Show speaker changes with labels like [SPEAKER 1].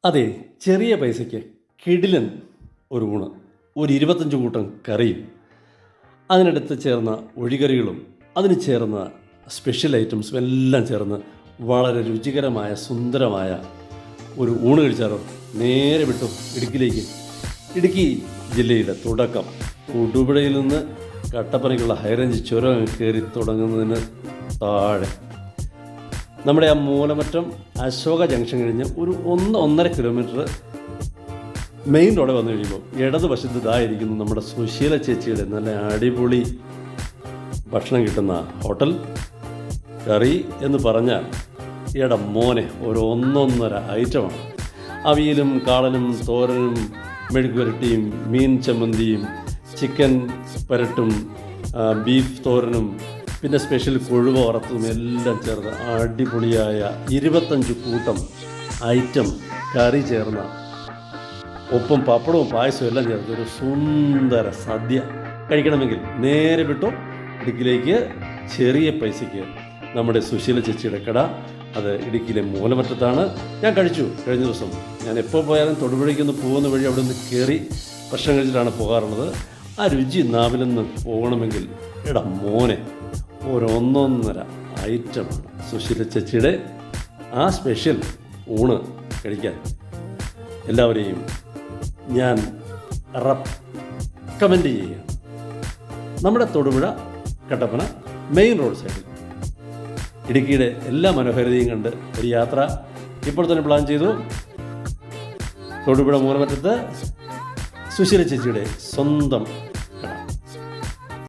[SPEAKER 1] അതെ, ചെറിയ പൈസയ്ക്ക് കിടിലൻ ഒരു ഊണ്, ഒരു 25 കൂട്ടം കറിയും അതിനടുത്ത് ചേർന്ന ഒഴികറികളും അതിന് ചേർന്ന സ്പെഷ്യൽ ഐറ്റംസും എല്ലാം ചേർന്ന് വളരെ രുചികരമായ സുന്ദരമായ ഒരു ഊണ് കഴിച്ചാലോ. നേരെ വിട്ടു ഇടുക്കിയിലേക്ക്. ഇടുക്കി ജില്ലയുടെ തുടക്കം തൊടുപുഴയിൽ നിന്ന് കട്ടപ്പനയ്ക്കുള്ള ഹൈറേഞ്ച് ചുരം കയറി തുടങ്ങുന്നതിന് താഴെ നമ്മുടെ ആ മൂലമറ്റം അശോക ജംഗ്ഷൻ കഴിഞ്ഞ് ഒരു 1-1.5 കിലോമീറ്റർ മെയിൻ റോഡ് വന്നു കഴിയുമ്പോൾ ഇടതുവശത്ത് ഇതായിരിക്കുന്നു നമ്മുടെ സുശീല ചേച്ചിയുടെ നല്ല അടിപൊളി ഭക്ഷണം കിട്ടുന്ന ഹോട്ടൽ. കറി എന്ന് പറഞ്ഞാൽ മോനെ ഒരു 1-1.5 ഐറ്റമാണ്. അവിയലും കാളനും തോരനും മെഴുക്ക് പുരട്ടിയും മീൻ ചമ്മന്തിയും ചിക്കൻ പുരട്ടും ബീഫ് തോരനും പിന്നെ സ്പെഷ്യൽ കൊഴുവ വറുത്തതും എല്ലാം ചേർന്ന് അടിപൊളിയായ 25 കൂട്ടം ഐറ്റം കറി ചേർന്ന ഒപ്പം പപ്പടവും പായസവും എല്ലാം ചേർത്ത് ഒരു സുന്ദര സദ്യ കഴിക്കണമെങ്കിൽ നേരെ വിട്ടു ഇടുക്കിയിലേക്ക്. ചെറിയ പൈസയ്ക്ക് നമ്മുടെ സുശീല ചേച്ചിയുടെ കട, അത് ഇടുക്കിയിലെ മൂലമറ്റത്താണ്. ഞാൻ കഴിച്ചു കഴിഞ്ഞ ദിവസം. ഞാൻ എപ്പോൾ പോയാലും തൊടുപുഴയ്ക്കൊന്ന് പോകുന്ന വഴി അവിടെ നിന്ന് കയറി ഭക്ഷണം കഴിച്ചിട്ടാണ് പോകാറുള്ളത്. ആ രുചി നാവിൽ നിന്ന് പോകണമെങ്കിൽ മോനെ ഒരു 1-1.5 ഐറ്റമാണ് സുശീല ചേച്ചിയുടെ ആ സ്പെഷ്യൽ ഊണ് കഴിക്കാൻ എല്ലാവരെയും ഞാൻ റെക്കമെൻഡ് ചെയ്യുകയാണ്. നമ്മുടെ തൊടുപുഴ കട്ടപ്പന മെയിൻ റോഡ് സൈഡിൽ ഇടുക്കിയുടെ എല്ലാ മനോഹാരിതയും കണ്ട് ഒരു യാത്ര ഇപ്പോൾ തന്നെ പ്ലാൻ ചെയ്തു. തൊടുപുഴ മൂലമറ്റത്ത് സുശീല ചേച്ചിയുടെ സ്വന്തം